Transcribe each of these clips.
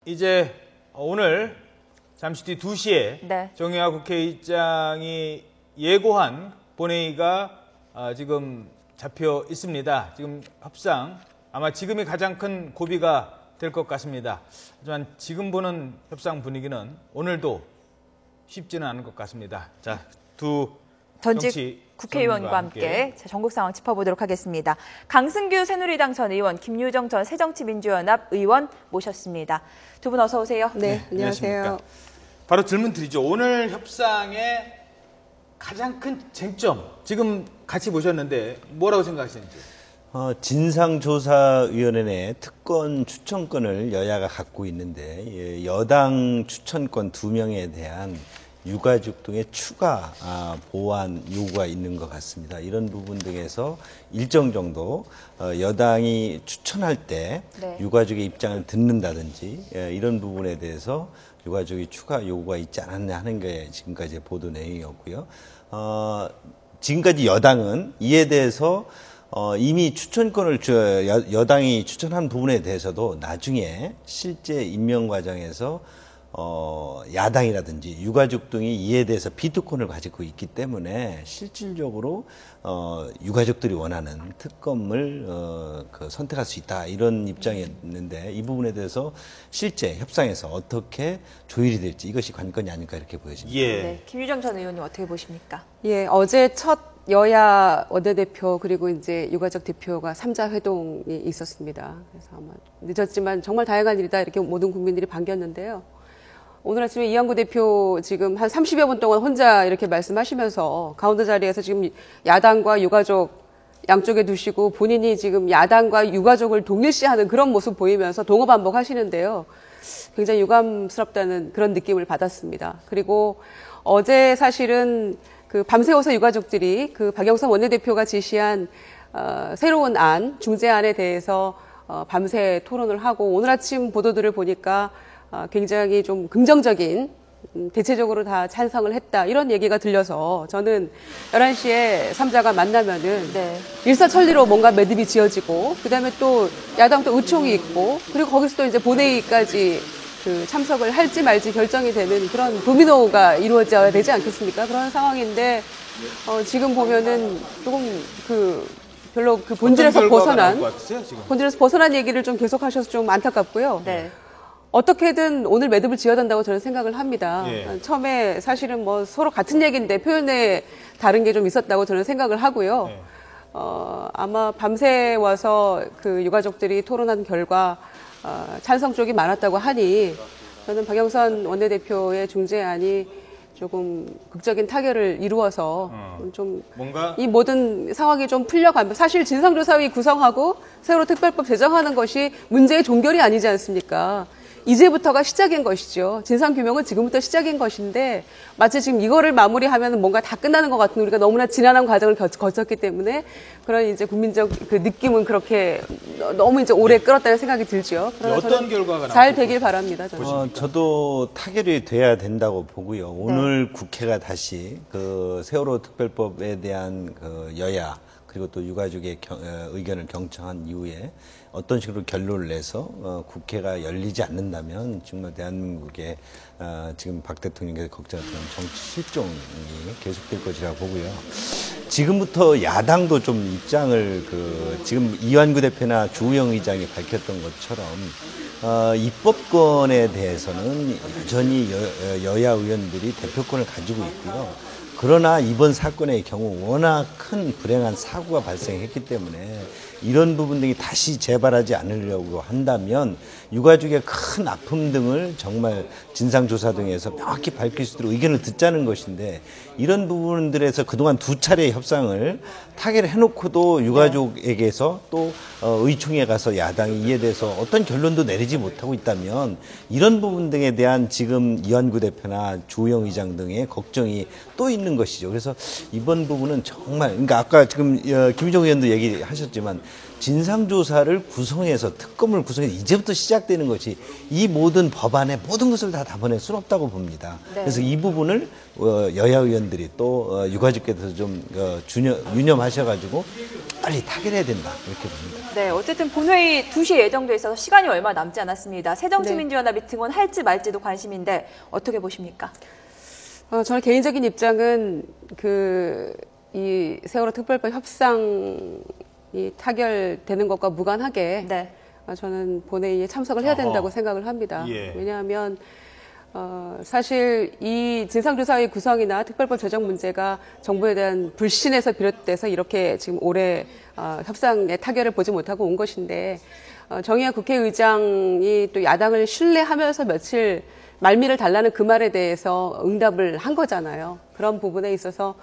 이제 오늘 잠시 뒤 2시에 네. 정의화 국회의장이 예고한 본회의가 지금 잡혀 있습니다. 지금 협상, 아마 지금이 가장 큰 고비가 될 것 같습니다. 하지만 지금 보는 협상 분위기는 오늘도 쉽지는 않은 것 같습니다. 자, 두 전직 국회의원과 함께 전국 상황 짚어보도록 하겠습니다. 강승규 새누리당 전 의원, 김유정 전 새정치민주연합 의원 모셨습니다. 두 분 어서 오세요. 네, 안녕하세요. 바로 질문 드리죠. 오늘 협상의 가장 큰 쟁점, 지금 같이 보셨는데 뭐라고 생각하시는지? 진상조사위원회 내 특권 추천권을 여야가 갖고 있는데 여당 추천권 2명에 대한 유가족 등의 추가 보완 요구가 있는 것 같습니다. 이런 부분 등에서 일정 정도 여당이 추천할 때 네. 유가족의 입장을 듣는다든지 이런 부분에 대해서 유가족이 추가 요구가 있지 않았냐 하는 게 지금까지의 보도 내용이었고요. 지금까지 여당은 이에 대해서 이미 추천권을 여당이 추천한 부분에 대해서도 나중에 실제 임명 과정에서 야당이라든지 유가족 등이 이에 대해서 비토권을 가지고 있기 때문에 실질적으로 유가족들이 원하는 특검을 선택할 수 있다 이런 입장이었는데 이 부분에 대해서 실제 협상에서 어떻게 조율이 될지 이것이 관건이 아닐까 이렇게 보여집니다. 예. 네, 김유정 전 의원님 어떻게 보십니까? 예, 어제 첫 여야 원내대표 그리고 이제 유가족 대표가 3자 회동이 있었습니다. 그래서 아마 늦었지만 정말 다양한 일이다 이렇게 모든 국민들이 반겼는데요. 오늘 아침에 이한구 대표 지금 한 30여 분 동안 혼자 이렇게 말씀하시면서 가운데 자리에서 지금 야당과 유가족 양쪽에 두시고 본인이 지금 야당과 유가족을 동일시하는 그런 모습 보이면서 동어반복하시는데요. 굉장히 유감스럽다는 그런 느낌을 받았습니다. 그리고 어제 사실은 그 밤새워서 유가족들이 그 박영선 원내대표가 제시한 새로운 안, 중재안에 대해서 밤새 토론을 하고 오늘 아침 보도들을 보니까 굉장히 좀 긍정적인 대체적으로 다 찬성을 했다 이런 얘기가 들려서 저는 11시에 3자가 만나면은 네. 일사천리로 뭔가 매듭이 지어지고 그다음에 또 야당 또 의총이 있고 그리고 거기서 또 이제 본회의까지 그 참석을 할지 말지 결정이 되는 그런 도미노가 이루어져야 되지 않겠습니까? 그런 상황인데 지금 보면은 조금 별로 그 본질에서 벗어난 얘기를 좀 계속하셔서 좀 안타깝고요. 네. 어떻게든 오늘 매듭을 지어야 된다고 저는 생각을 합니다. 예. 처음에 사실은 뭐 서로 같은 얘기인데 표현에 다른 게 좀 있었다고 저는 생각을 하고요. 예. 아마 밤새 와서 그 유가족들이 토론한 결과 찬성 쪽이 많았다고 하니 저는 박영선 원내대표의 중재안이 조금 극적인 타결을 이루어서 좀 뭔가 이 모든 상황이 좀 풀려가면 사실 진상조사위 구성하고 세월호 특별법 제정하는 것이 문제의 종결이 아니지 않습니까? 이제부터가 시작인 것이죠. 진상규명은 지금부터 시작인 것인데 마치 지금 이거를 마무리하면 뭔가 다 끝나는 것 같은 우리가 너무나 지난한 과정을 거쳤기 때문에 그런 이제 국민적 그 느낌은 그렇게 너무 이제 오래 끌었다는 생각이 들죠. 그러나 어떤 결과가 잘 되길 바랍니다. 저도 타결이 돼야 된다고 보고요. 오늘 국회가 다시 그 세월호 특별법에 대한 그 여야 그리고 또 유가족의 의견을 경청한 이후에 어떤 식으로 결론을 내서 국회가 열리지 않는다면 정말 대한민국의 지금 박 대통령께서 걱정했던 정치 실종이 계속될 것이라고 보고요. 지금부터 야당도 좀 입장을 지금 이완구 대표나 주호영 의장이 밝혔던 것처럼 입법권에 대해서는 여전히 여야 의원들이 대표권을 가지고 있고요. 그러나 이번 사건의 경우 워낙 큰 불행한 사고가 발생했기 때문에 이런 부분 등이 다시 재발하지 않으려고 한다면 유가족의 큰 아픔 등을 정말 진상조사 등에서 명확히 밝힐 수 있도록 의견을 듣자는 것인데 이런 부분들에서 그동안 2차례 협상을 타결해놓고도 유가족에게서 또 의총에 가서 야당이 이에 대해서 어떤 결론도 내리지 못하고 있다면 이런 부분 등에 대한 지금 이완구 대표나 주호영 의장 등의 걱정이 또 있는 것이죠. 그래서 이번 부분은 정말 그러니까 아까 지금 김유정 의원도 얘기하셨지만 진상조사를 구성해서 특검을 구성해서 이제부터 시작되는 것이 이 모든 법안에 모든 것을 다 담아낼 수는 없다고 봅니다. 네. 그래서 이 부분을 여야 의원들이 또 유가족께서 좀 유념하셔가지고 빨리 타결해야 된다 이렇게 봅니다. 네, 어쨌든 본회의 2시에 예정돼 있어서 시간이 얼마 남지 않았습니다. 새정치민주연합이 등원할지 말지도 관심인데 어떻게 보십니까? 저는 개인적인 입장은 이 세월호 특별법 협상이 타결되는 것과 무관하게 네. 저는 본회의에 참석을 해야 된다고 생각을 합니다. 예. 왜냐하면 사실 이 진상조사의 구성이나 특별법 제정 문제가 정부에 대한 불신에서 비롯돼서 이렇게 지금 올해 협상의 타결을 보지 못하고 온 것인데 정의화 국회의장이 또 야당을 신뢰하면서 며칠 말미를 달라는 그 말에 대해서 응답을 한 거잖아요. 그런 부분에 있어서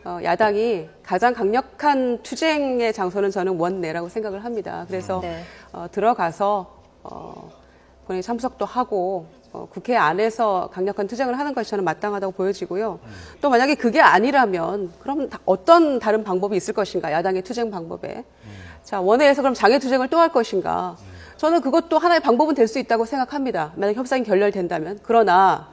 야당이 가장 강력한 투쟁의 장소는 저는 원내라고 생각을 합니다. 그래서 네. 들어가서 본회의 참석도 하고 국회 안에서 강력한 투쟁을 하는 것이 저는 마땅하다고 보여지고요. 또 만약에 그게 아니라면 그럼 어떤 다른 방법이 있을 것인가, 야당의 투쟁 방법에. 자, 원회에서 그럼 장애 투쟁을 또 할 것인가. 저는 그것도 하나의 방법은 될 수 있다고 생각합니다. 만약 협상이 결렬된다면. 그러나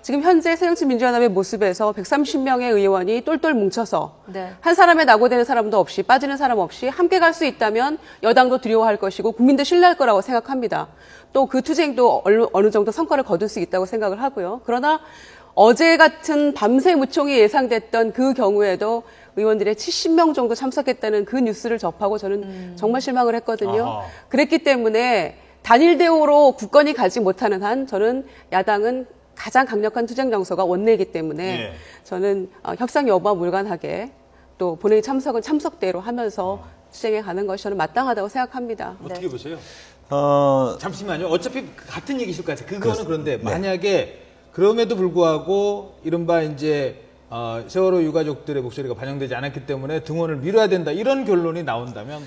지금 현재 새정치민주연합의 모습에서 130명의 의원이 똘똘 뭉쳐서 네. 한 사람에 낙오되는 사람도 없이 빠지는 사람 없이 함께 갈 수 있다면 여당도 두려워할 것이고 국민도 신뢰할 거라고 생각합니다. 또 그 투쟁도 어느 정도 성과를 거둘 수 있다고 생각을 하고요. 그러나 어제 같은 밤새 무총이 예상됐던 그 경우에도 의원들의 70명 정도 참석했다는 그 뉴스를 접하고 저는 정말 실망을 했거든요. 아하. 그랬기 때문에 단일 대우로 국권이 가지 못하는 한 저는 야당은 가장 강력한 투쟁 장소가 원내이기 때문에 예. 저는 협상 여부와 무관하게 또 본회의 참석은 참석대로 하면서 투쟁해 가는 것이 저는 마땅하다고 생각합니다. 어떻게 보세요? 잠시만요. 어차피 같은 얘기실 것 같아요. 그거는 그런데 만약에 그럼에도 불구하고 이른바 이제 세월호 유가족들의 목소리가 반영되지 않았기 때문에 등원을 미뤄야 된다 이런 결론이 나온다면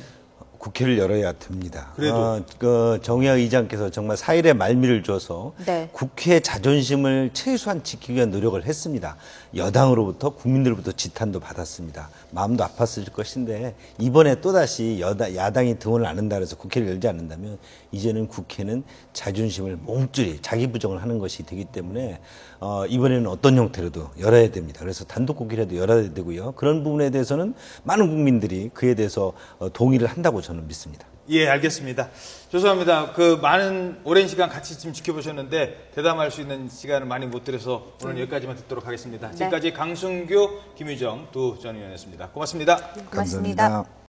국회를 열어야 됩니다. 그래도. 정의화 의장께서 정말 사일의 말미를 줘서 네. 국회 자존심을 최소한 지키기 위한 노력을 했습니다. 여당으로부터 국민들로부터 지탄도 받았습니다. 마음도 아팠을 것인데 이번에 또다시 야당이 등원을 안 한다 해서 국회를 열지 않는다면 이제는 국회는 자존심을 몽땅히 자기 부정을 하는 것이 되기 때문에 이번에는 어떤 형태로도 열어야 됩니다. 그래서 단독 국회라도 열어야 되고요. 그런 부분에 대해서는 많은 국민들이 그에 대해서 동의를 한다고 저는 믿습니다. 예, 알겠습니다. 죄송합니다. 많은 오랜 시간 같이 지금 지켜보셨는데 대담할 수 있는 시간을 많이 못 드려서 오늘 여기까지만 듣도록 하겠습니다. 지금까지 강승규, 김유정 두 전 의원이었습니다. 고맙습니다. 고맙습니다. 감사합니다.